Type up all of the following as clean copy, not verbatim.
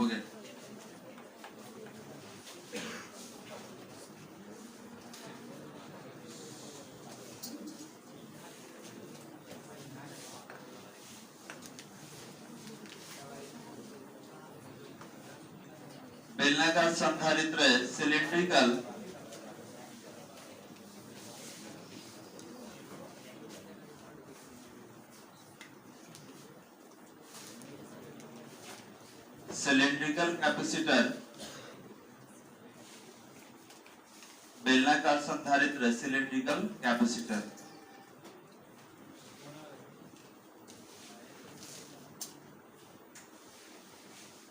हो गया। बेलनाकार संधारित्र सिलिंड्रिकल कैपेसिटर, बेलनाकार संधारित्र सिलिंड्रिकल कैपेसिटर।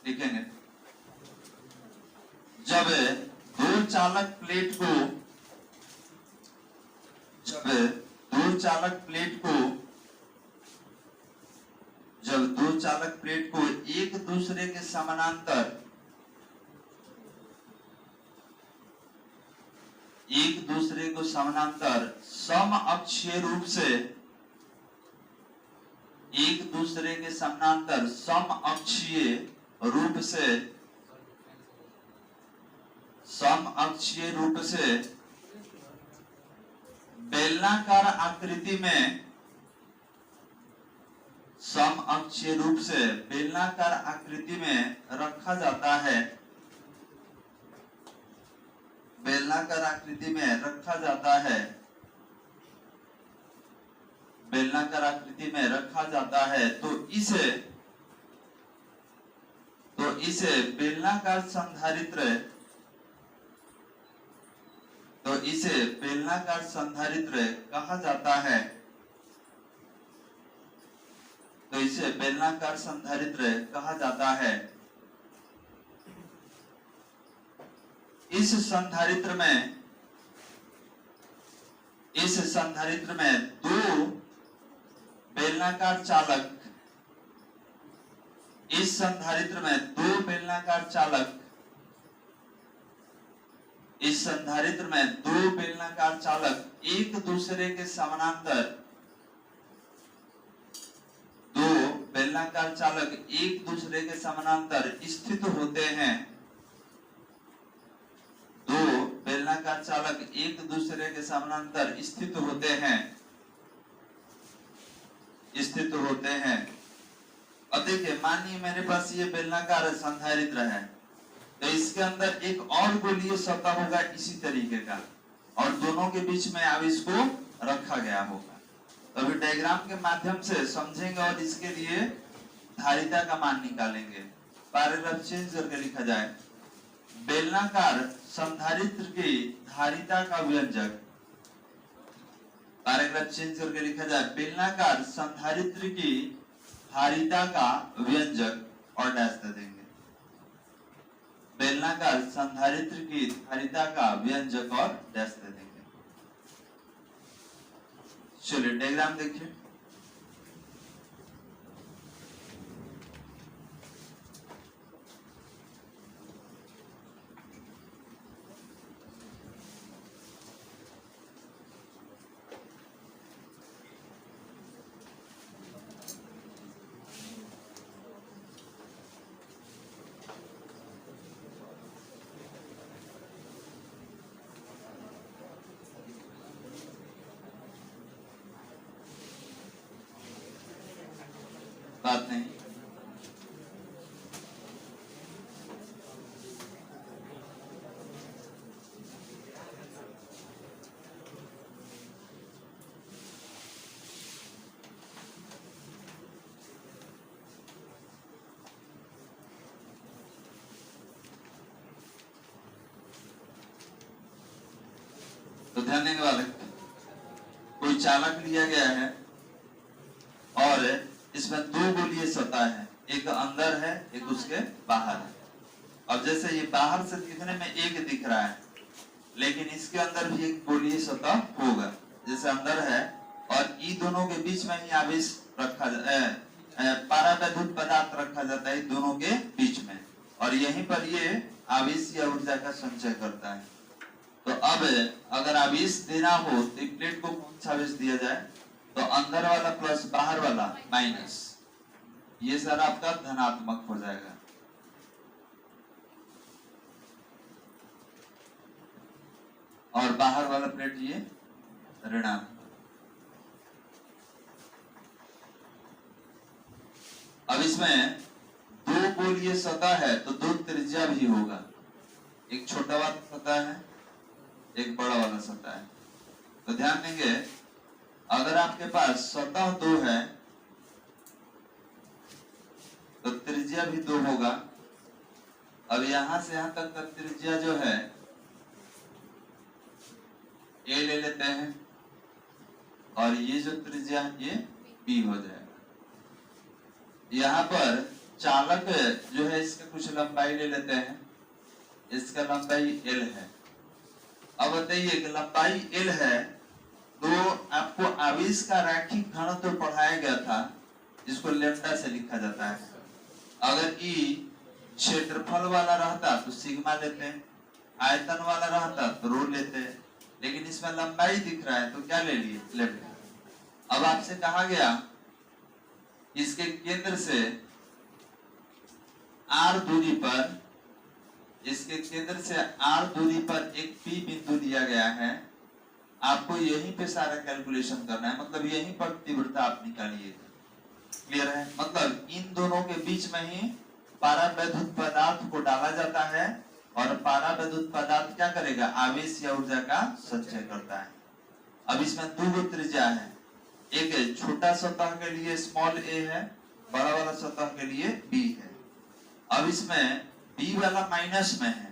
लिखेंगे जब दो चालक प्लेट को एक दूसरे के समानांतर सम अक्षीय रूप से बेलनाकार आकृति में रखा जाता है। तो इसे बेलनाकार संधारित्र कहा जाता है। इस संधारित्र में दो बेलनाकार चालक एक दूसरे के समानांतर स्थित होते हैं। अब देखिए, मानिए मेरे पास ये बेलनाकार संधारित्र है, तो इसके अंदर एक और गोलीय सतह होगा इसी तरीके का, और दोनों के बीच में अब इसको रखा गया होगा। तो अभी डायग्राम के माध्यम से समझेंगे और इसके लिए धारिता का मान निकालेंगे। पैराग्राफ चेंज करके लिखा जाए, बेलनाकार संधारित्र की धारिता का व्यंजक। पैराग्राफ चेंज करके लिखा जाए, बेलनाकार संधारित्र की धारिता का व्यंजक, और डैश दे देंगे। बेलनाकार संधारित्र की धारिता का व्यंजक और डैश दे देंगे। चलिए डायग्राम देखिए। बात नहीं, तो ध्यान देने वाले, कोई चालक लिया गया है और इसमें दो गोलीय सतह है, एक अंदर है एक उसके बाहर है। अब जैसे ये बाहर से दिखने में एक दिख रहा है, लेकिन इसके अंदर भी एक गोलीय सतह होगा, जैसे अंदर है, और ई दोनों के बीच में ही आवेश परावैद्युत पदार्थ रखा जाता है दोनों के बीच में, और यहीं पर ये आवेश या ऊर्जा का संचय करता है। तो अब अगर आवेश देना हो तो प्लेट को कौन सा आवेश दिया जाए, तो अंदर वाला प्लस बाहर वाला माइनस, ये सारा आपका धनात्मक हो जाएगा। बाहर वाला प्लेट ये ऋणात्मक। अब इसमें दो गोलीय सतह है तो दो त्रिज्या भी होगा, एक छोटा वाला सतह है, एक बड़ा वाला सतह है। तो ध्यान देंगे, अगर आपके पास सतह दो है तो त्रिज्या भी दो होगा। अब यहां से यहां तक का त्रिज्या जो है ए ले लेते हैं, और ये जो त्रिज्या है ये बी हो जाएगा। यहाँ पर चालक जो है इसका कुछ लंबाई ले लेते हैं, इसका लंबाई एल है। अब बताइए कि लंबाई एल है तो आपको आवेश का रैखिक घनत्व तो पढ़ाया गया था, जिसको लेम्डा से लिखा जाता है। अगर ई क्षेत्रफल वाला रहता तो सिग्मा लेते हैं, आयतन वाला रहता तो रो लेते हैं, लेकिन इसमें लंबाई दिख रहा है तो क्या ले लिए, लेम्डा। अब आपसे कहा गया इसके केंद्र से आर दूरी पर, इसके केंद्र से आर दूरी पर एक पी बिंदु दिया गया है। आपको यहीं पे सारा कैलकुलेशन करना है, मतलब यहीं पर तीव्रता आप निकालिएगा। क्लियर है? मतलब इन दोनों के बीच में ही पारावैद्युत पदार्थ को डाला जाता है, और पारावैद्युत पदार्थ क्या करेगा, आवेश या ऊर्जा का संचय करता है। अब इसमें दो त्रिज्या है, एक छोटा सतह के लिए स्मॉल ए है, बड़ा वाला सतह के लिए बी है। अब इसमें बी वाला माइनस में है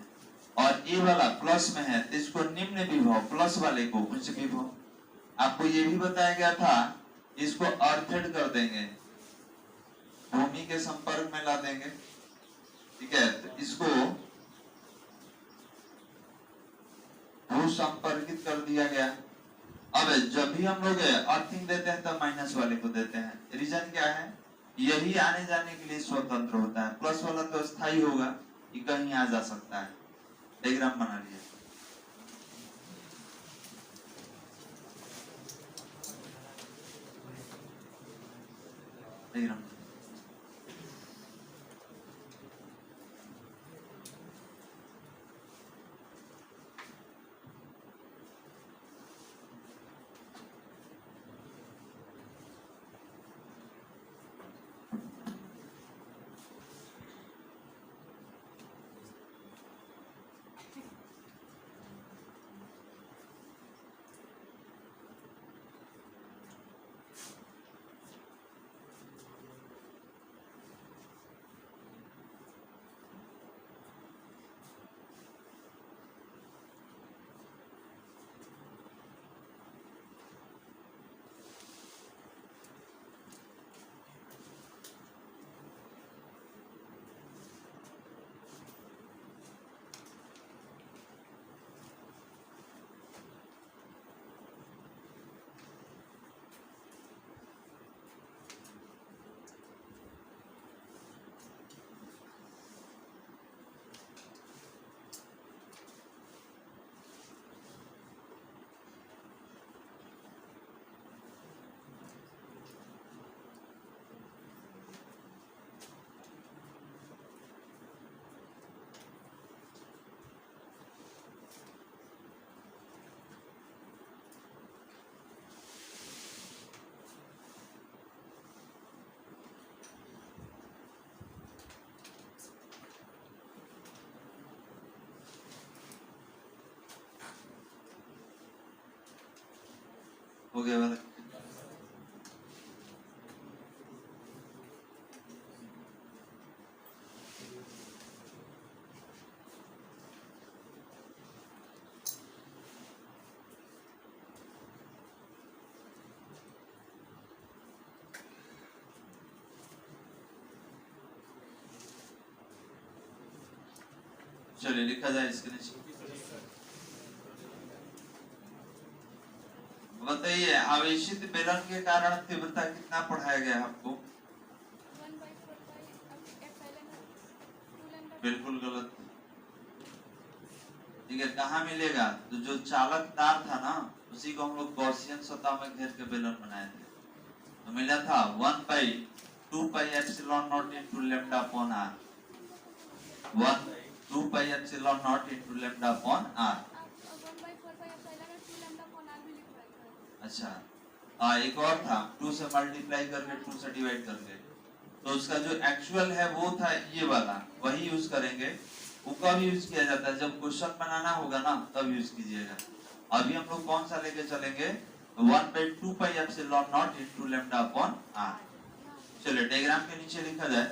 और ए वाला प्लस में है, तो इसको निम्न विभव, प्लस वाले को उच्च विभव। आपको ये भी बताया गया था, इसको अर्थेड कर देंगे, भूमि के संपर्क में ला देंगे। ठीक है, तो इसको भू संपर्कित कर दिया गया। अब जब भी हम लोग अर्थिंग देते हैं तब माइनस वाले को देते हैं। रीजन क्या है, यही आने जाने के लिए स्वतंत्र होता है, प्लस वाला तो स्थायी होगा, ये कहीं आ जा सकता है। डायग्राम बना लिया। डायग्राम हो गया वाला। चलिए लिखा जाए इसके नीचे। बताइए, आवेशित बेलन के कारण तीव्रता कितना पढ़ाया गया आपको? बिल्कुल गलत। ठीक है, कहाँ मिलेगा? तो जो चालक तार था ना, उसी को हम लोग गॉसियन सतह में घेर के बेलन बनाए थे, तो मिला था 1/2 pi epsilon naught into lambda upon R. 1/2 pi epsilon naught into lambda upon R. अच्छा एक और था 2 से मल्टीप्लाई करके 2 से डिवाइड करके, तो उसका जो एक्चुअल है वो था ये वाला, वही यूज करेंगे। वो कब यूज किया जाता है, जब क्वेश्चन बनाना होगा ना तब यूज कीजिएगा। अभी हम लोग कौन सा लेके चलेंगे, 1/2 pi epsilon naught into lambda upon R. चलिए डायग्राम के नीचे लिखा जाए।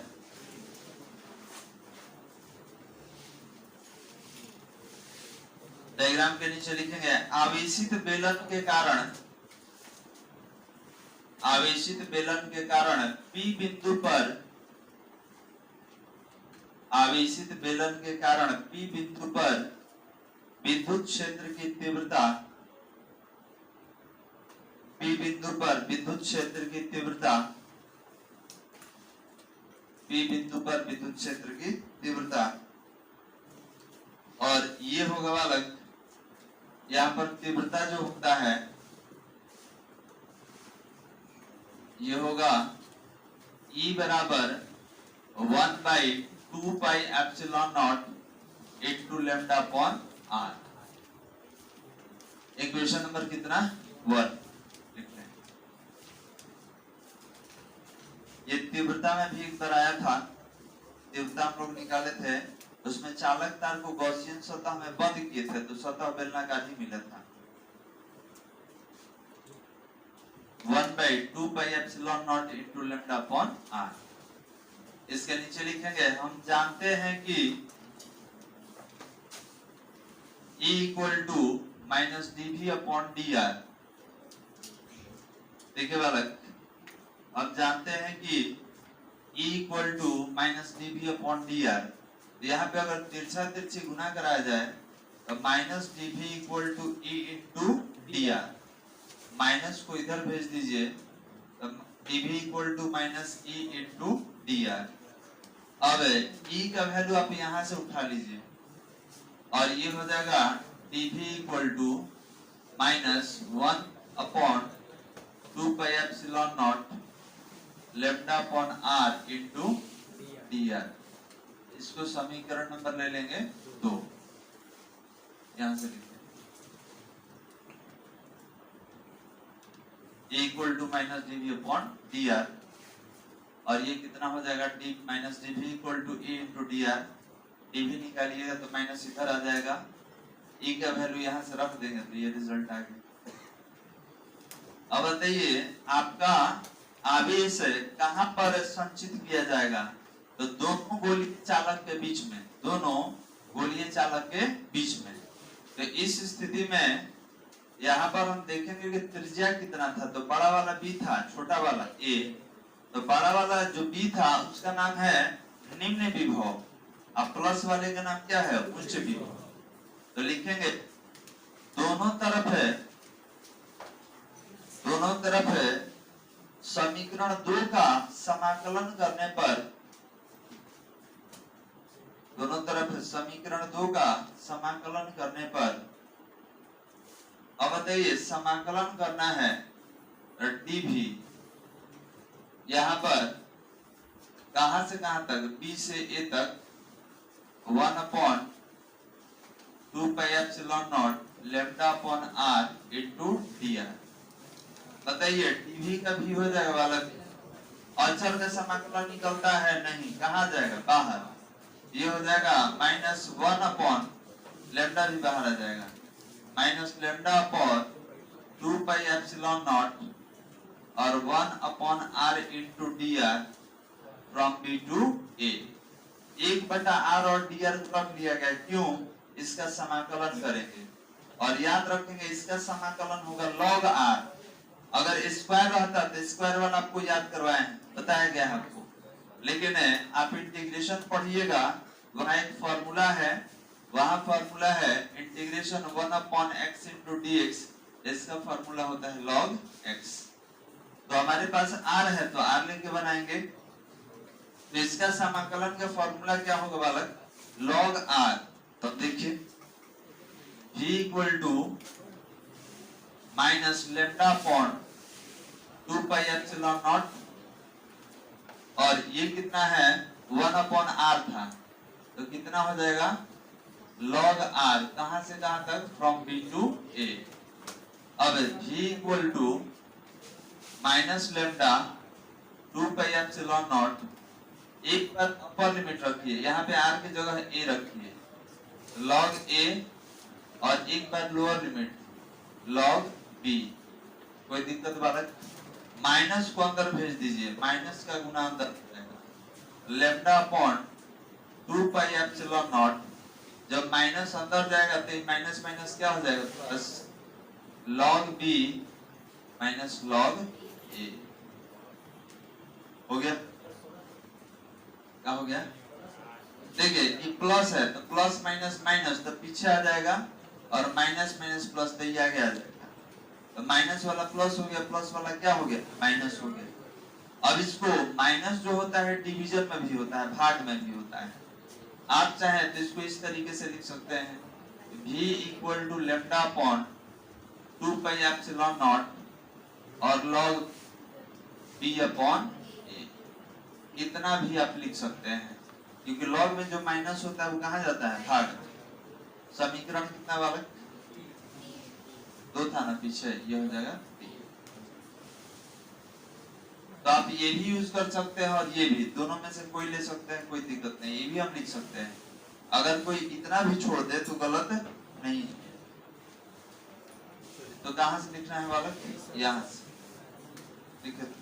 डायग्राम के नीचे लिखेंगे आवेशित बेलन के कारण, आवेशित बेलन के कारण P बिंदु पर, आवेशित बेलन के कारण P बिंदु पर विद्युत क्षेत्र की तीव्रता, P बिंदु पर विद्युत क्षेत्र की तीव्रता, P बिंदु पर विद्युत क्षेत्र की तीव्रता, और ये होगा वाला यहाँ पर तीव्रता जो होता है ये होगा E बराबर 1/2 pi epsilon naught into lambda upon R. Equation number कितना 1 लिख लें। ये तीव्रता में भी एक बार आया था, तीव्रता हम लोग निकाले थे, उसमें चालक तार को गॉसियन सतह में बंद किए थे तो सतह बेलनाकार ही मिला था। 1/2 pi epsilon naught into lambda upon R. इसके नीचे लिखेंगे हम जानते हैं कि E equal to minus dv upon dr। देखिए बालक, हम जानते हैं कि E equal to minus dv upon dr, यहाँ पे अगर तिरछा तिरछी गुना कराया जाए तो minus dv equal to E into dr, minus को इधर भेज दीजिए तो dv equal to minus E into dr। अब E का वैल्यू आप यहाँ से उठा लीजिए और ये हो जाएगा dv equal to minus 1 upon 2 pi epsilon naught lambda upon r into dr। इसको समीकरण नंबर ले लेंगे 2, यहां से लिखते हैं equal to minus dv upon dr, और ये कितना हो जाएगा d minus dv equal to e into dr। dv निकालिएगा तो माइनस इधर आ जाएगा, e का वैल्यू यहां से रख देंगे तो ये रिजल्ट आ गया। अब बताइए आपका आवेश कहां पर संचित किया जाएगा, तो दोनों गोलीय चालक के बीच में, दोनों गोलीय चालक के बीच में। तो इस स्थिति में यहाँ पर हम देखेंगे कि त्रिज्या कितना था, तो बड़ा वाला B था, छोटा वाला A। तो बड़ा वाला जो B था उसका नाम है निम्न विभव, और प्लस वाले का नाम क्या है, उच्च विभव। तो लिखेंगे दोनों तरफ है समीकरण 2 का समाकलन करने पर, दोनों तरफ समीकरण 2 का समाकलन करने पर, अब बताइए समाकलन करना है dv, यहाँ पर कहां से कहां तक, b से a तक 1 upon 2 pi epsilon naught lambda upon r into dr। बताइए dv का भी हो जाएगा बालक, अचर का समाकलन निकलता है नहीं, कहां जाएगा, बाहर, ये हो जाएगा माइनस 1 अपॉन लैम्डा भी बाहर आ जाएगा, minus lambda upon 2 pi epsilon naught और 1 upon r into dr from b to a। 1/r और dr को रख लिया गया, क्यों, इसका समाकलन करेंगे और याद रखेंगे इसका समाकलन होगा log r। अगर स्क्वायर रहता तो स्क्वायर वाला आपको याद करवाए हैं, बताया गया है आपको, लेकिन आप इंटीग्रेशन पढ़िएगा, वहां एक फॉर्मूला है, वहां फॉर्मूला है integration 1 upon x into dx, इसका फॉर्मूला होता है log x। तो हमारे पास r है तो r लेके बनाएंगे, तो इसका समाकलन का फॉर्मूला क्या होगा बालक, log r। तो देखिए v equal to minus lambda upon 2 pi epsilon naught, और ये कितना है 1 अपॉन r था, तो कितना हो जाएगा log r, कहां से कहां तक, फ्रॉम b टू a। अब v equal to minus lambda 2 pi epsilon naught, एक बार अपर लिमिट रखिए, यहाँ पे r की जगह a रखिए, log a, और एक बार लोअर लिमिट log b। कोई दिक्कत बालक? माइनस को अंदर भेज दीजिए, माइनस का गुना अंदर जाएगा, lambda upon 2 pi epsilon not. जब माइनस अंदर जाएगा तो माइनस माइनस क्या हो जाएगा, plus log b minus log a। हो गया? क्या हो गया? देखिए ये प्लस है तो प्लस माइनस माइनस तो पीछे आ जाएगा, और माइनस माइनस प्लस तो ये आगे आ जाएगा, तो माइनस वाला प्लस हो गया, प्लस वाला क्या हो गया, माइनस हो गया। अब इसको माइनस जो होता है डिवीजन में भी होता है, भाग में भी होता है। आप चाहे तो इसको इस तरीके से लिख सकते हैं, v equal to lambda upon 2 pi epsilon naught और log b अपॉन a। इतना भी आप लिख सकते हैं, क्योंकि log में जो माइनस होता है वो कहाँ जाता है, भाग। समीकरण कितना बालक? 2 था ना पीछे, ये हो जाएगा 3। तो आप ये भी यूज कर सकते हैं और ये भी, दोनों में से कोई ले सकते हैं, कोई दिक्कत नहीं, ये भी हम लिख सकते हैं। अगर कोई इतना भी छोड़ दे तो गलत नहीं है। तो कहां से लिखना है बालक? यहां से लिखे।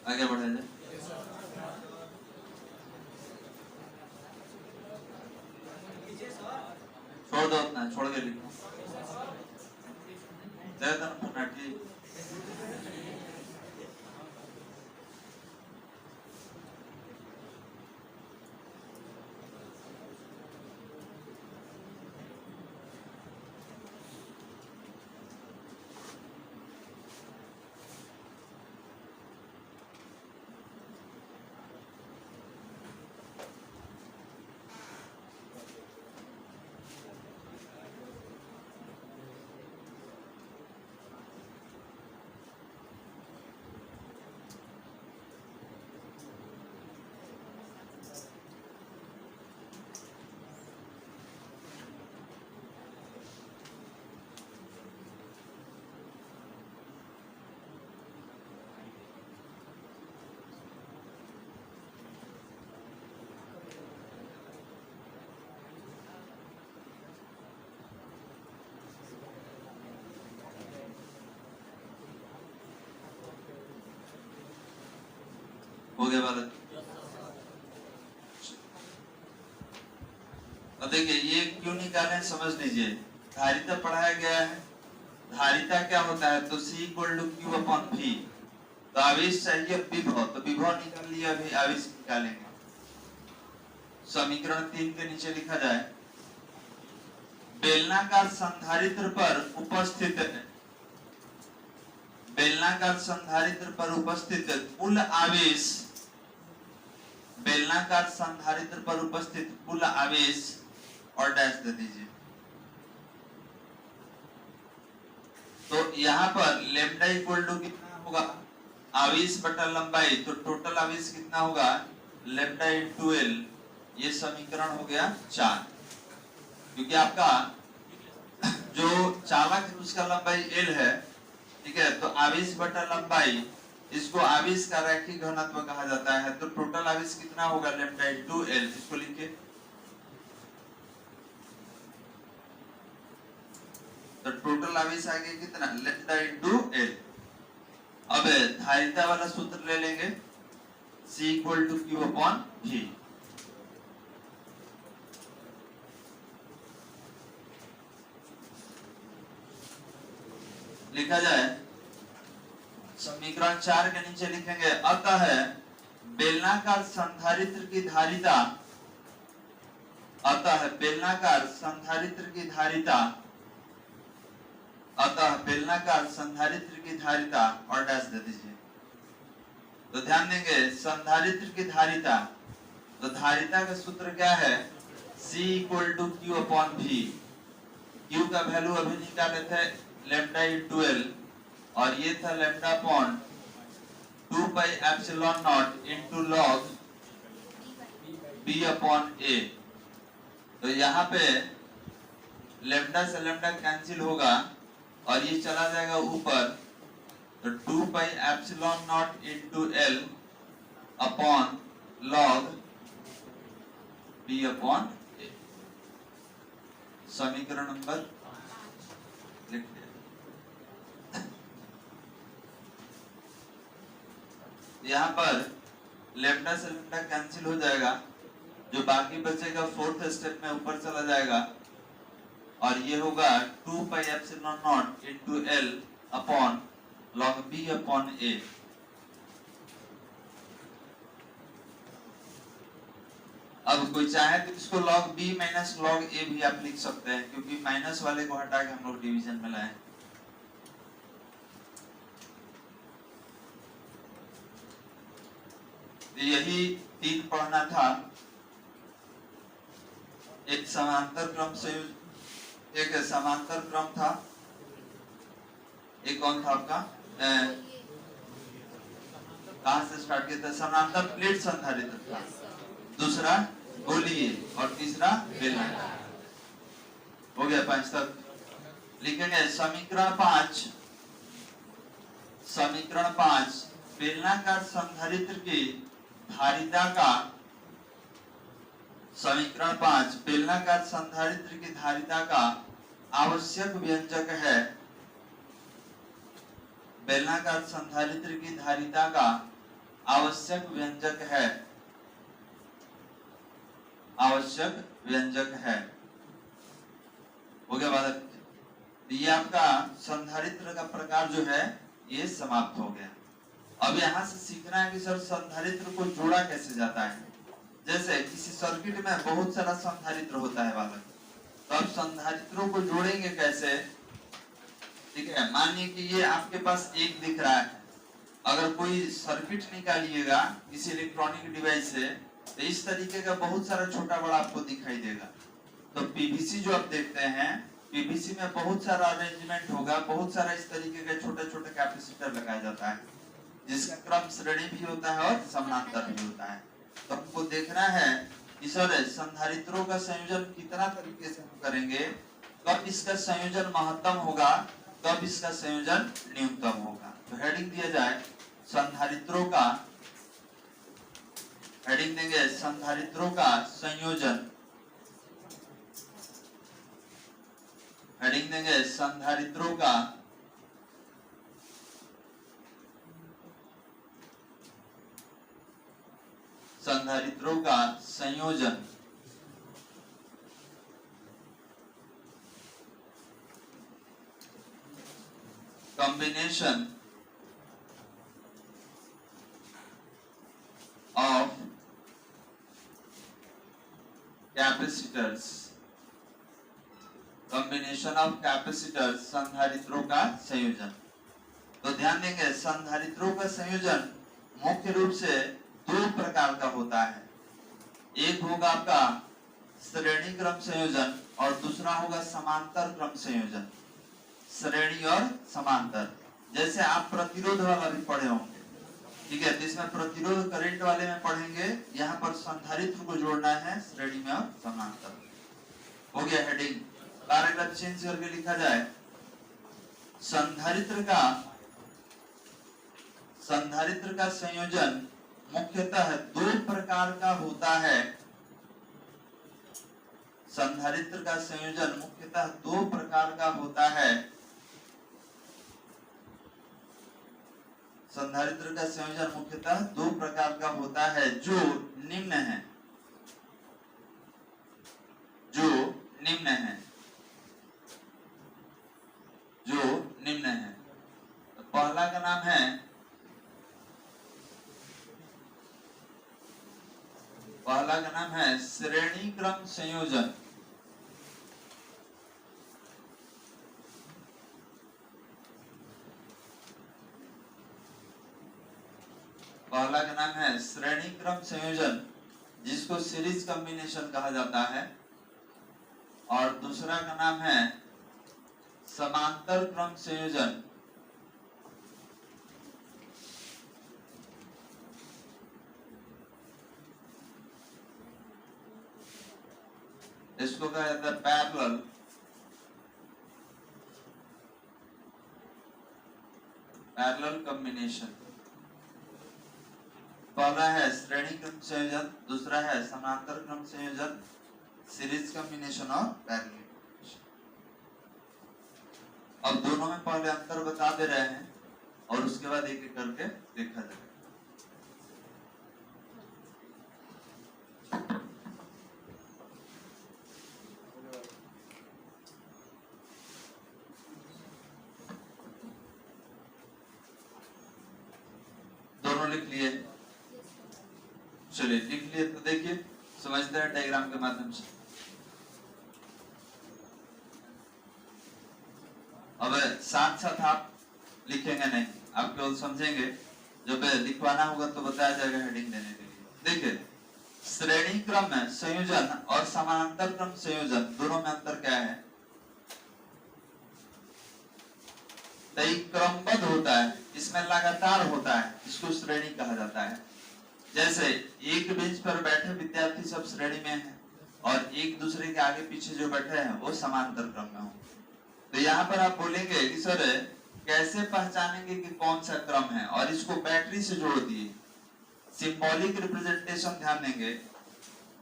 आगे बढ़े जाए। छोड़ दो उतना, छोड़ के लिखो। ठीक। हो गया बालक? अब देखिए ये क्यों निकाले समझ लीजिए। धारिता पढ़ाया गया है, धारिता क्या होता है, तो C equal to Q upon V। तो आवेश चाहिए विभव, तो विभव निकाल लिया, अभी आवेश निकालेंगे। समीकरण 3 के नीचे लिखा जाए, बेलनाकार संधारित्र पर उपस्थित बेलनाकार संधारित्र पर उपस्थित कुल आवेश, बेलनाकार संधारित्र पर उपस्थित कुल आवेश और डैश दे दीजिए। तो यहाँ पर लेमडा इक्वल टू कितना होगा, आवेश बटा लंबाई, तो टोटल आवेश कितना होगा, लेमडा इंटू एल। ये समीकरण हो गया 4, क्योंकि आपका जो चालक है उसका लंबाई एल है, ठीक है। तो आवेश बटा लंबाई, इसको आवेश का रैखिक घनत्व कहा जाता है। तो टोटल आवेश कितना होगा, लेमडा इंटू एल। इसको लिखिए, तो टोटल आवेश आ गया कितना, लेमडा इंटू एल। अब धारिता वाला सूत्र ले लेंगे, C equal to Q upon V। लिखा जाए, समीकरण 4 के नीचे लिखेंगे अतः बेलनाकार संधारित्र की धारिता, अतः बेलनाकार संधारित्र की धारिता, अतः बेलनाकार संधारित्र की धारिता और डैश दे दीजिए। तो ध्यान देंगे संधारित्र की धारिता, तो धारिता का सूत्र क्या है, C equal to Q upon V. Q का वैल्यू अभी निकाले थे लेमडा इंटू एल, और ये था lambda upon 2 pi epsilon not into log B upon A. तो यहाँ पे लेमडा से लेमडा कैंसिल होगा और ये चला जाएगा ऊपर, तो 2 pi epsilon not into L upon log B upon A. समीकरण नंबर लिख दिया। यहाँ पर लेमडा से लेमडा कैंसिल हो जाएगा, जो बाकी बचेगा फोर्थ स्टेप में ऊपर चला जाएगा, और ये होगा 2 pi epsilon not into L upon log B upon A. अब कोई चाहे तो इसको log b minus log a भी आप लिख सकते हैं, क्योंकि माइनस वाले को हटा के हम लोग डिवीजन में लाए। तो यही 3 पढ़ना था। एक समांतर क्रम संयोजन, एक समांतर क्रम था, एक कौन था आपका, कहां से स्टार्ट किया था, समांतर प्लेट संधारित्र था, दूसरा गोलीय और तीसरा बेलनाकार। हो गया 5 तक। लिखेंगे समीकरण 5, समीकरण 5 बेलनाकार संधारित्र की धारिता का, समीकरण 5 बेलनाकार संधारित्र की धारिता का आवश्यक व्यंजक है, बेलनाकार संधारित्र की धारिता का आवश्यक व्यंजक है, आवश्यक व्यंजक है। हो गया बात। ये आपका संधारित्र का प्रकार जो है ये समाप्त हो गया। अब यहाँ से सीखना है कि सर संधारित्र को जोड़ा कैसे जाता है। जैसे किसी सर्किट में बहुत सारा संधारित्र होता है बालक, तो अब संधारित्रों को जोड़ेंगे कैसे। ठीक है, मानिए कि ये आपके पास एक दिख रहा है, अगर कोई सर्किट निकालिएगा किसी इलेक्ट्रॉनिक डिवाइस से, तो इस तरीके का बहुत सारा छोटा बड़ा आपको दिखाई देगा। तो पीवीसी जो आप देखते हैं, पीवीसी में बहुत सारा अरेंजमेंट होगा, बहुत सारा इस तरीके के छोटे छोटे कैपेसिटर लगाया जाता है, जिसका क्रम श्रेणी भी होता है और समांतर भी होता है। तो हमको देखना है कि सर संधारित्रों का संयोजन कितना तरीके से हम करेंगे, कब इसका संयोजन महत्तम होगा, कब इसका संयोजन न्यूनतम होगा। तो हेडिंग दिया जाए संधारित्रों का, हेडिंग देंगे संधारित्रों का संयोजन, हेडिंग देंगे संधारित्रों का संयोजन। Combination of capacitors, combination of capacitors संधारित्रों का संयोजन। तो ध्यान देंगे संधारित्रों का संयोजन मुख्य रूप से 2 प्रकार का होता है। एक होगा आपका श्रेणी क्रम संयोजन और दूसरा होगा समांतर क्रम संयोजन। श्रेणी और समांतर, जैसे आप प्रतिरोध वाला भी पढ़े होंगे, ठीक है, जिसमें प्रतिरोध करंट वाले में पढ़ेंगे, यहाँ पर संधारित्र को जोड़ना है श्रेणी में और समांतर। हो गया हेडिंग, पैराग्राफ चेंज करके लिखा जाए संधारित्र का संयोजन मुख्यतः 2 प्रकार का होता है। संधारित्र का संयोजन मुख्यतः 2 प्रकार का होता है। संधारित्र का संयोजन मुख्यतः 2 प्रकार का होता है, जो निम्न है, जो निम्न है, जो निम्न है। पहला का नाम है श्रेणी क्रम संयोजन। पहला का नाम है श्रेणी क्रम संयोजन, जिसको सीरीज कॉम्बिनेशन कहा जाता है, और दूसरा का नाम है समांतर क्रम संयोजन। इसको कहा जाता है पैरेलल कॉम्बिनेशन। पहला है श्रेणी क्रम संयोजन, दूसरा है समांतर क्रम संयोजन, सीरीज कॉम्बिनेशन और पैरेलल। अब दोनों में पहले अंतर बता दे रहे हैं और उसके बाद एक एक करके देखा जाए। दोनों लिख लिए? चलिए लिख लिए तो देखिए समझते हैं डायग्राम के माध्यम से। अब साथ साथ आप लिखेंगे नहीं, आप केवल समझेंगे, जब लिखवाना होगा तो बताया जाएगा हेडिंग देने के लिए। देखिए श्रेणी क्रम में संयोजन और समानांतर क्रम संयोजन दोनों में अंतर क्या है? तो एक क्रमबद्ध होता है, इसमें लगातार होता है, इसको श्रेणी कहा जाता है। जैसे एक बेंच पर बैठे विद्यार्थी सब श्रेणी में हैं और एक दूसरे के आगे पीछे जो बैठे हैं वो समांतर क्रम में हो। तो यहाँ पर आप बोलेंगे कि सर कैसे पहचानेंगे कि कौन सा क्रम है, और इसको बैटरी से जोड़ दिए। सिंबॉलिक रिप्रेजेंटेशन ध्यान देंगे,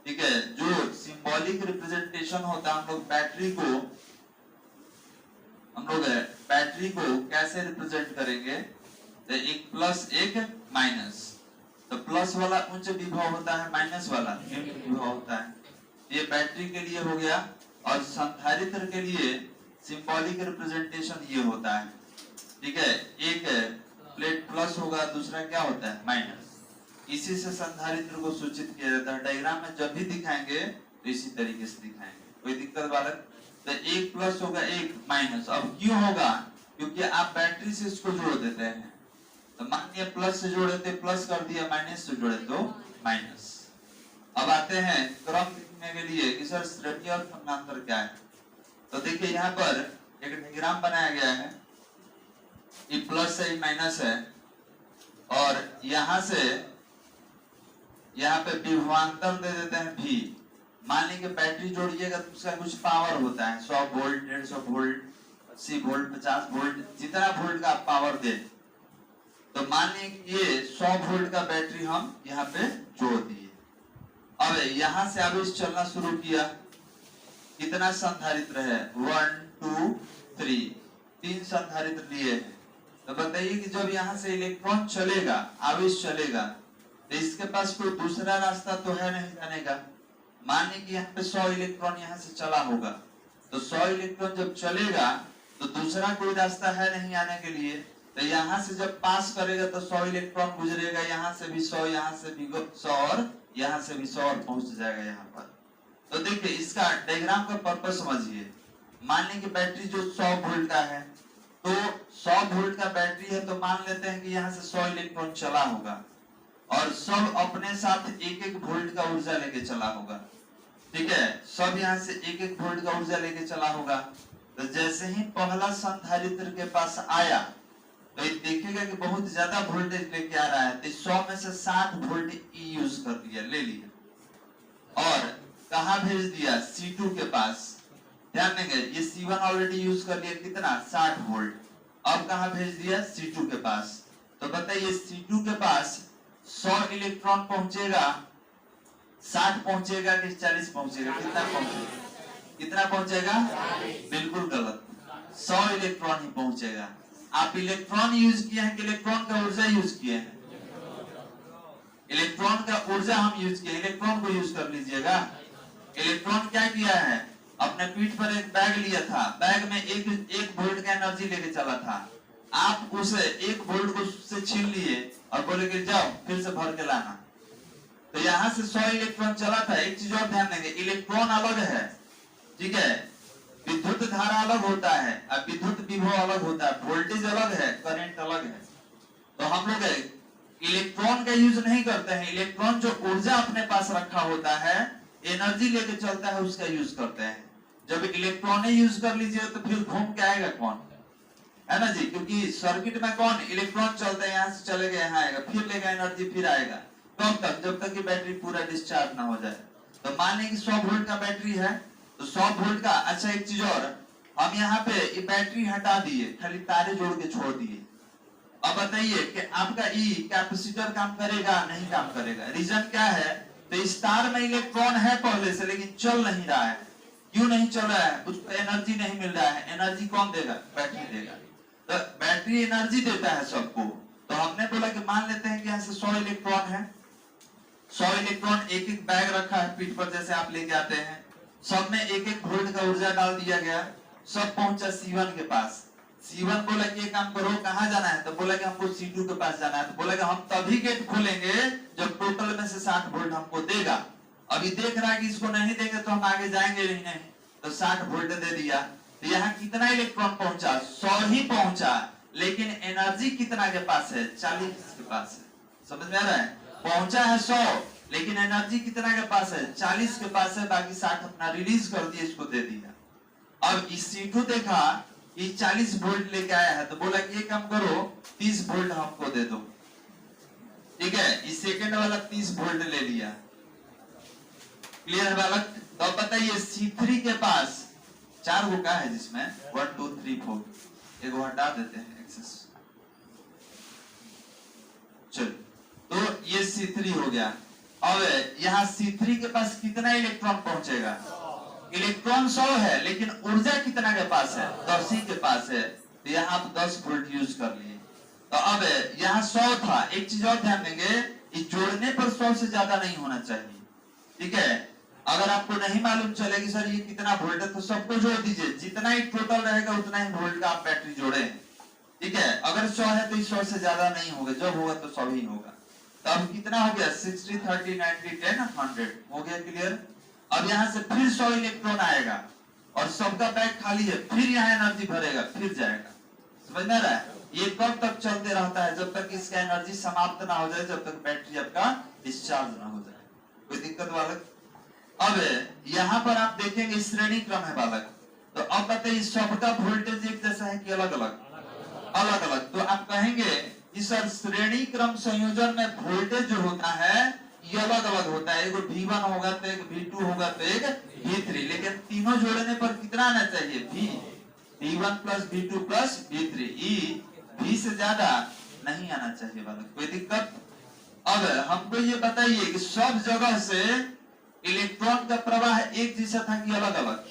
ठीक है। जो सिंबॉलिक रिप्रेजेंटेशन होता है, हम लोग बैटरी को कैसे रिप्रेजेंट करेंगे? तो एक प्लस एक माइनस, तो प्लस वाला उच्च विभव होता है, माइनस वाला निम्न विभव होता है। ये बैटरी के लिए हो गया, और संधारित्र के लिए सिंबॉलिक रिप्रेजेंटेशन ये होता है, ठीक है। एक प्लेट प्लस होगा, दूसरा क्या होता है माइनस। इसी से संधारित्र को सूचित किया जाता है। डायग्राम में जब भी दिखाएंगे तो इसी तरीके से दिखाएंगे, कोई दिक्कत बालक? तो एक प्लस होगा एक माइनस। अब क्यों होगा? क्योंकि आप बैटरी से इसको जोड़ देते हैं। तो मानिए प्लस से जोड़े थे प्लस कर दिया, माइनस से जोड़े तो माइनस। अब आते हैं क्रम लिखने के लिए कि सर श्रेणी और समानांतर क्या है। तो देखिए यहाँ पर एक डायग्राम बनाया गया है, ये प्लस है, ये माइनस है, और यहाँ से यहाँ पे विभवांतर दे देते हैं V। मान लीजिए बैटरी जोड़िएगा तो उसका कुछ पावर होता है, 100 वोल्ट, 150 वोल्ट, 80 वोल्ट, 50 वोल्ट, जितना वोल्ट का आप पावर दे। तो मान लीजिए ये 100 वोल्ट का बैटरी हम यहाँ पे जोड़ दिए। अब यहाँ से आवेश चलना शुरू किया, कितना संधारित्र है? 1 2 3, 3 संधारित्र लिए हैं। तो बताइए कि जब यहाँ से इलेक्ट्रॉन चलेगा, आवेश चलेगा, तो इसके पास कोई दूसरा रास्ता तो है नहीं जाने का। मानिए कि यहाँ पे 100 इलेक्ट्रॉन यहाँ से चला होगा, तो 100 इलेक्ट्रॉन जब चलेगा तो दूसरा कोई रास्ता है नहीं आने के लिए। तो यहाँ से जब पास करेगा तो 100 इलेक्ट्रॉन गुजरेगा, यहाँ से भी 100, यहाँ से भी 100, और यहाँ से भी 100, और पहुंच जाएगा यहाँ पर। तो देखिए इसका डायग्राम का पर्पस समझिए। मान लें कि बैटरी जो 100 वोल्ट का है, तो 100 वोल्ट का बैटरी है, तो मान लेते हैं कि यहाँ से 100 इलेक्ट्रॉन चला होगा, और सब अपने साथ एक एक वोल्ट का ऊर्जा लेके चला होगा, ठीक है। सब यहाँ से एक एक वोल्ट का ऊर्जा लेके चला होगा। तो जैसे ही पहला संधारित्र के पास आया, तो ये देखेगा कि बहुत ज्यादा वोल्टेज लेके आ रहा है, तो 100 में से 60 वोल्ट यूज कर दिया, ले लिया, और कहा भेज दिया? C2 के पास। ध्यान देंगे ये C1 ऑलरेडी यूज कर लिया, कितना? 60 वोल्ट। अब कहा भेज दिया? C2 के पास। तो बताइए C2 के पास 100 इलेक्ट्रॉन पहुंचेगा, 60 पहुंचेगा कि 40 पहुंचेगा? कितना पहुंचेगा? कितना पहुंचेगा? बिल्कुल गलत, 100 इलेक्ट्रॉन ही पहुंचेगा। आप इलेक्ट्रॉन यूज किए हैं कि इलेक्ट्रॉन का ऊर्जा यूज किए हैं? इलेक्ट्रॉन का ऊर्जा हम यूज किए, इलेक्ट्रॉन को यूज कर लीजिएगा। इलेक्ट्रॉन क्या किया है? अपने पीठ पर एक बैग लिया था, बैग में एक वोल्ट का एनर्जी लेके चला था। आप उसे 1 वोल्ट को उससे छीन लिए और बोले कि जाओ फिर से भर के लाना, तो यहाँ से 100 इलेक्ट्रॉन चला था। एक चीज और ध्यान देंगे, इलेक्ट्रॉन अलग है, ठीक है, विद्युत धारा अलग होता है और विद्युत विभव अलग होता है, वोल्टेज अलग है, करंट अलग है। तो हम लोग इलेक्ट्रॉन का यूज नहीं करते हैं, इलेक्ट्रॉन जो ऊर्जा अपने पास रखा होता है, एनर्जी लेके चलता है, उसका यूज करते हैं। जब इलेक्ट्रॉन यूज कर लीजिए तो फिर घूम के आएगा कौन, है ना जी, क्योंकि सर्किट में कौन इलेक्ट्रॉन चलते हैं, यहाँ से चलेगा यहाँ आएगा, फिर लेगा एनर्जी, फिर आएगा, कब तक, जब तक कि बैटरी पूरा डिस्चार्ज ना हो जाए। तो मान लें कि 100 वोल्ट का बैटरी है, तो 100 वोल्ट का, अच्छा एक चीज और, हम यहाँ पे ये बैटरी हटा दिए, खाली तारे जोड़ के छोड़ दिए। अब बताइए कि आपका ई कैपेसिटर काम करेगा नहीं काम करेगा? रीजन क्या है, तो इस तार में इलेक्ट्रॉन है पहले से, लेकिन चल नहीं रहा है। क्यों नहीं चल रहा है? उसको एनर्जी नहीं मिल रहा है। एनर्जी कौन देगा? बैटरी देगा। तो बैटरी एनर्जी देता है सबको। तो हमने बोला कि मान लेते हैं कि यहाँ से 100 इलेक्ट्रॉन है, 100 इलेक्ट्रॉन एक एक बैग रखा है पीठ पर, जैसे आप लेके आते हैं, सब में एक एक वोल्ट का ऊर्जा डाल दिया गया, सब पहुंचा C1 के पास। C1 बोला कि ये काम करो, कहाँ जाना है? तो बोला कि हमको C2 के पास जाना है। तो बोला कि हम तभी गेट खोलेंगे जब टोटल में से 60 वोल्ट हमको देगा। अभी देख रहा है कि इसको नहीं देंगे तो हम आगे जाएंगे नहीं, तो 60 वोल्ट दे दिया। तो यहाँ कितना इलेक्ट्रॉन पहुंचा? 100 ही पहुंचा, लेकिन एनर्जी कितना के पास है? 40 के पास है। समझ में आ रहा है? पहुंचा है 100, लेकिन एनर्जी कितना के पास है? 40 के पास है, बाकी 60 अपना रिलीज कर दिया, इसको दे दिया। अब इस C2 देखा ये 40 वोल्ट लेके आया है, तो बोला कि ये काम करो 30 वोल्ट हमको दे दो, ठीक है। इस सेकंड वाला 30 वोल्ट ले लिया। क्लियर है बालक? तो अब बताइए C3 के पास 4 गो का है, जिसमें 1 2 3 4, एक हटा देते हैं एक्सेस। चलो, तो ये C3 हो गया। अब यहाँ C3 के पास कितना इलेक्ट्रॉन पहुंचेगा? इलेक्ट्रॉन 100 है, लेकिन ऊर्जा कितना के पास है? 10 ही के पास है। तो यहाँ आप 10 वोल्ट यूज कर लिए। तो अब यहाँ 100 था। एक चीज और ध्यान देंगे, इस जोड़ने पर 100 से ज्यादा नहीं होना चाहिए, ठीक है। अगर आपको नहीं मालूम चले कि सर ये कितना वोल्ट है, तो सबको जोड़ दीजिए, जितना ही टोटल रहेगा उतना ही वोल्ट का आप बैटरी जोड़े, ठीक है। अगर 100 है तो 100 से ज्यादा नहीं होगा, जब होगा तो 100 ही होगा। तो अब कितना हो गया? 60 30 90 10 100 हो गया। क्लियर? अब यहाँ से फिर 100 इलेक्ट्रॉन आएगा और सबका बैग खाली है, फिर यहाँ एनर्जी भरेगा, फिर जाएगा। समझ में आ रहा है? ये कब तक चलते रहता है? जब तक इसका एनर्जी समाप्त ना हो जाए, जब तक बैटरी आपका डिस्चार्ज ना हो जाए। कोई दिक्कत बालक? अब यहाँ पर आप देखेंगे श्रेणी क्रम है बालक। तो अब बताइए सबका वोल्टेज एक जैसा है कि अलग अलग? अलग अलग। तो आप कहेंगे कि सर श्रेणी क्रम संयोजन में वोल्टेज जो होता है ये अलग अलग होता है। एक V1 होगा तो एक V2 होगा तो एक V3, लेकिन तीनों जोड़ने पर कितना आना चाहिए? V1 plus V2 plus V3। V से ज्यादा नहीं आना चाहिए बालक। कोई दिक्कत? अब हमको ये बताइए कि सब जगह से इलेक्ट्रॉन का प्रवाह एक जैसा था कि अलग अलग?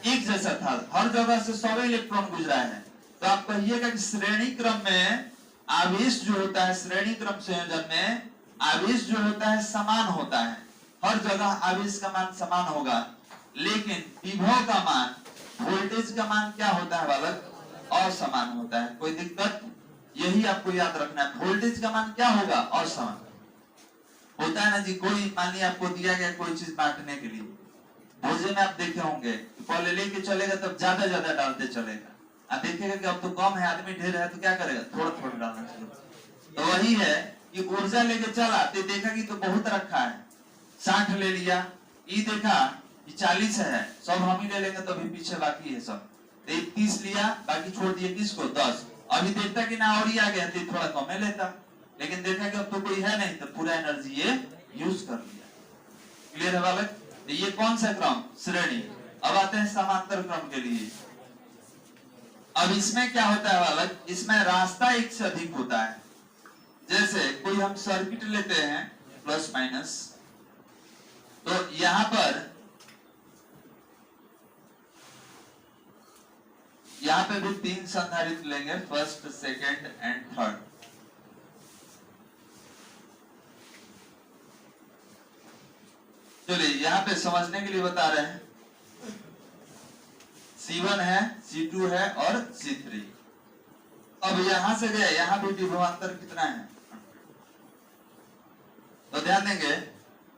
एक जैसा था। हर जगह से 100 इलेक्ट्रॉन गुजरा है। तो आप कहिएगा कि श्रेणी क्रम में आवेश जो होता है, श्रेणी क्रम संयोजन में आवेश जो होता है समान होता है। हर जगह आवेश का मान समान होगा, लेकिन विभव का मान, वोल्टेज का मान क्या होता है बालक? असमान होता है। कोई दिक्कत? यही आपको याद रखना है, वोल्टेज का मान क्या होगा? असमान होता है ना जी। कोई मान लिया आपको दिया गया कोई चीज बांटने के लिए, भोजन में आप देखे होंगे पहले लेके चलेगा तब ज्यादा ज्यादा डालते चलेगा, आप देखेगा कि अब तो कम है, आदमी ढेर है, तो क्या करेगा? थोड़ा थोड़ा डालना चाहिए। तो वही है कि ऊर्जा लेके चला तो देखा कि तो बहुत रखा है, 60 ले लिया, ये देखा कि 40 है, सब हम ही ले लेंगे, तो अभी पीछे बाकी है सब। 30 लिया, बाकी छोड़ दिए किसको? 10। अभी देखता कि ना और ही आ गया तो थोड़ा कम है लेता, लेकिन देखा कि अब तो कोई है नहीं, तो पूरा एनर्जी ये यूज कर लिया। क्लियर है बालक? ये कौन सा क्रम? श्रेणी। अब आते हैं समांतर क्रम के लिए। अब इसमें क्या होता है बालक? इसमें रास्ता एक से अधिक होता है। जैसे कोई हम सर्किट लेते हैं प्लस माइनस, तो यहां पे भी 3 संधारित्र लेंगे, फर्स्ट सेकेंड एंड थर्ड। चलिए यहाँ पे समझने के लिए बता रहे हैं, C1 है, C2 है और C3। अब यहां से गए, यहाँ भी विभवांतर कितना है? तो ध्यान देंगे,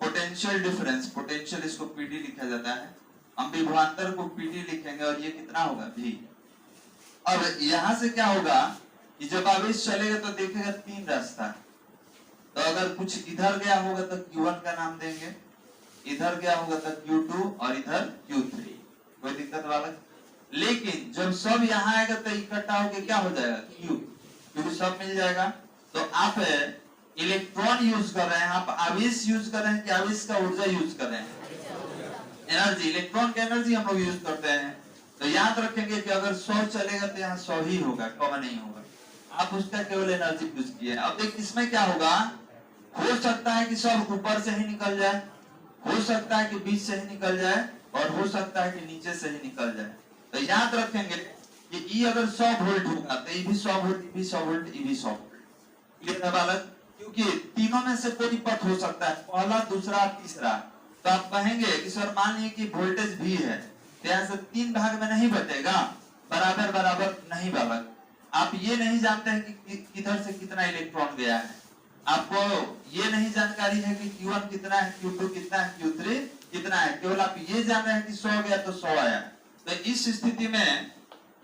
पोटेंशियल डिफरेंस, पोटेंशियल इसको पीडी लिखा जाता है, हम विभवांतर को पीडी लिखेंगे और ये कितना होगा? भी। अब यहां से क्या होगा कि जब आवेश चलेगा तो देखेगा तीन रास्ता, तो अगर कुछ इधर गया होगा तो Q1 का नाम देंगे, इधर गया होगा तो Q2 और इधर Q3, कोई दिक्कत वाला? लेकिन जब सब यहाँ आएगा तो इकट्ठा होके क्या हो जाएगा? Q, क्योंकि सब मिल जाएगा। तो आप इलेक्ट्रॉन यूज कर रहे हैं, आप आवेश यूज कर रहे हैं कि आवेश का ऊर्जा यूज कर रहे हैं? एनर्जी, इलेक्ट्रॉन का एनर्जी हम लोग यूज करते हैं। तो याद रखेंगे कि अगर 100 चलेगा तो यहाँ 100 ही होगा, कम नहीं होगा। आप उसका केवल एनर्जी यूज किए। अब देख इसमें क्या होगा, हो सकता है कि सब ऊपर से ही निकल जाए, हो सकता है कि बीच से ही निकल जाए, और हो सकता है कि नीचे से ही निकल जाए। तो याद रखेंगे कि ई अगर 100 वोल्ट होगा तो ये भी 100 वोल्ट, ये भी 100 वोल्ट, ये भी 100 वोल्ट। क्लियर है बालक? क्योंकि तीनों में से कोई पथ हो सकता है, पहला, दूसरा, तीसरा। तो आप कहेंगे कि सर मान लीजिए कि वोल्टेज भी है, तो यहाँ से तीन भाग में नहीं बटेगा, बराबर बराबर नहीं बालक। आप ये नहीं जानते हैं कि किधर से कितना इलेक्ट्रॉन गया है, आपको ये नहीं जानकारी है कि Q1 कितना है, Q2 कितना है, Q3 कितना है, केवल आप ये जान रहे हैं कि 100 गया तो 100 आया। तो इस स्थिति में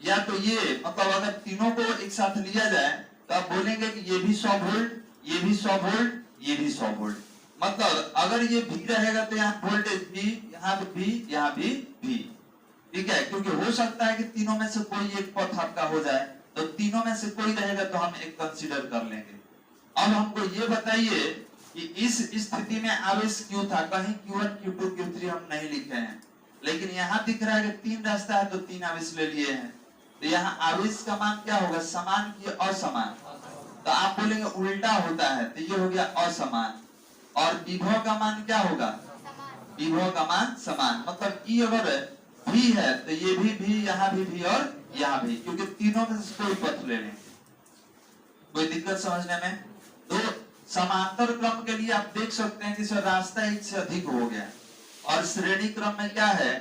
या तो ये मतलब अगर तीनों को एक साथ लिया जाए तो आप बोलेंगे कि ये भी 100 वोल्ट, ये भी 100 वोल्ट, ये भी 100 वोल्ट। मतलब अगर ये भी रहेगा तो यहाँ वोल्टेज भी, यहाँ भी, यहाँ भी। ठीक है, क्योंकि हो सकता है कि तीनों में से कोई एक पथ आपका हो जाए, तो तीनों में से कोई रहेगा तो हम एक कंसीडर कर लेंगे। अब हमको ये बताइए कि इस स्थिति में आवेश क्यों था? कहीं Q1, Q2, Q3 हम नहीं लिखे हैं, लेकिन यहाँ दिख रहा है कि तीन रास्ता है तो तीन आवेश ले लिए हैं। तो यहाँ आवेश का मान क्या होगा? समान की असमान? तो आप बोलेंगे उल्टा होता है, तो ये हो गया असमान। और विभव का मान क्या होगा? विभव का मान समान। मतलब ई अगर भी है तो ये भी, यहाँ भी और यहाँ भी, क्योंकि तीनों में से कोई पथ ले लेंगे। कोई दिक्कत समझने में? तो समांतर क्रम के लिए आप देख सकते हैं कि सर रास्ता एक से अधिक हो गया, और श्रेणी क्रम में क्या है,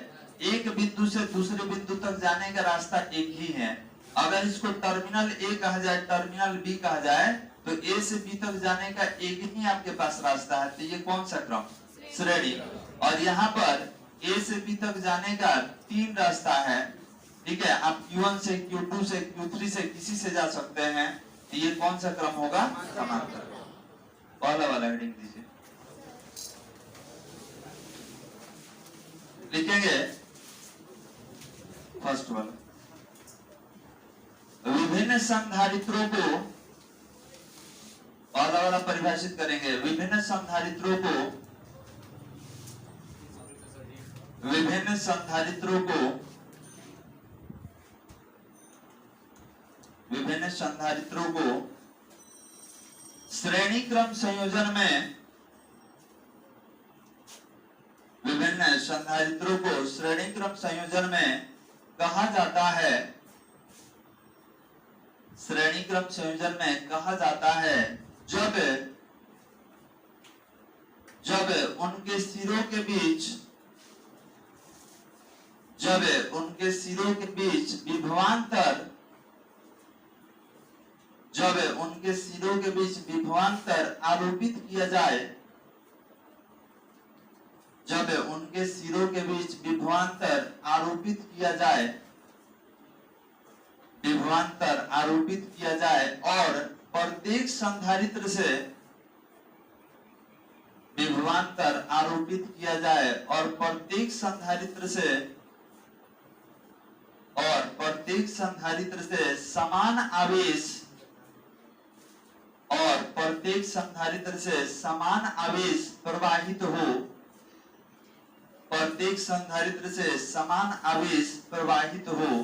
एक बिंदु से दूसरे बिंदु तक जाने का रास्ता एक ही है। अगर इसको टर्मिनल ए कहा जाए, टर्मिनल बी कहा जाए, तो ए से बी तक जाने का एक ही आपके पास रास्ता है। तो ये कौन सा क्रम? श्रेणी। और यहाँ पर ए से बी तक जाने का तीन रास्ता है। ठीक है, आप Q1 से, Q2 से, Q3 से किसी से जा सकते हैं। तो ये कौन सा क्रम होगा? समांतर। पहला वाला हेडिंग दीजिए, लिखेंगे फर्स्ट वाला। विभिन्न संधारित्रों को, पहला वाला परिभाषित करेंगे। विभिन्न संधारित्रों को, विभिन्न संधारित्रों को, विभिन्न संधारित्रों को श्रेणी क्रम संयोजन में, विभिन्न संधारित्रों को श्रेणी क्रम संयोजन में कहा जाता है, श्रेणी क्रम संयोजन में कहा जाता है जब उनके सिरों के बीच, जब उनके सिरों के बीच विभवांतर, जब उनके सिरों के बीच विभवांतर आरोपित किया जाए, जब उनके सिरों के बीच विभवांतर आरोपित किया जाए, विभवांतर आरोपित किया जाए, और प्रत्येक संधारित्र से विभवांतर आरोपित किया जाए, और प्रत्येक संधारित्र से, और प्रत्येक संधारित्र से समान आवेश, और प्रत्येक संधारित्र से समान आवेश प्रवाहित हो, प्रत्येक संधारित्र से समान आवेश प्रवाहित हो,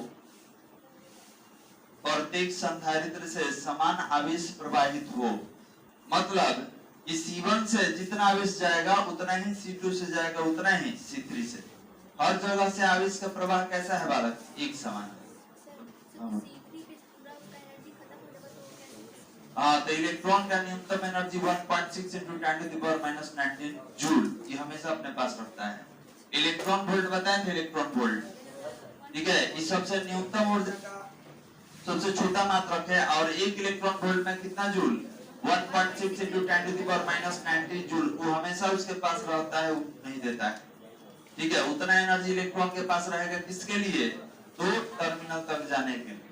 प्रत्येक संधारित्र से समान आवेश प्रवाहित हो। मतलब कि C1 से जितना आवेश जाएगा उतना ही C2 से जाएगा, उतना ही C3 से। हर जगह से आवेश का प्रवाह कैसा है बालक? एक समान। हाँ, तो इलेक्ट्रॉन का न्यूनतम एनर्जी 1.6 × 10⁻⁻19 जूल, ये हमेशा अपने पास रखता है। इलेक्ट्रॉन वोल्ट बताए थे, इलेक्ट्रॉन वोल्ट। ठीक है, इस सबसे न्यूनतम ऊर्जा का सबसे छोटा मात्रक है और 1 इलेक्ट्रॉन वोल्ट में कितना जूल 1.6 into 10⁻90 जूल। वो हमेशा उसके पास रहता है, नहीं देता है। ठीक है, उतना एनर्जी इलेक्ट्रॉन के पास रहेगा किसके लिए, तो टर्मिनल तक जाने के लिए।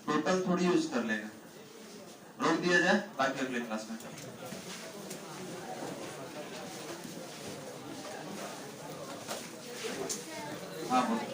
टोटल थोड़ी यूज कर लेगा, रोक दिया जाए, बाकी अगले क्लास में। हाँ बोल।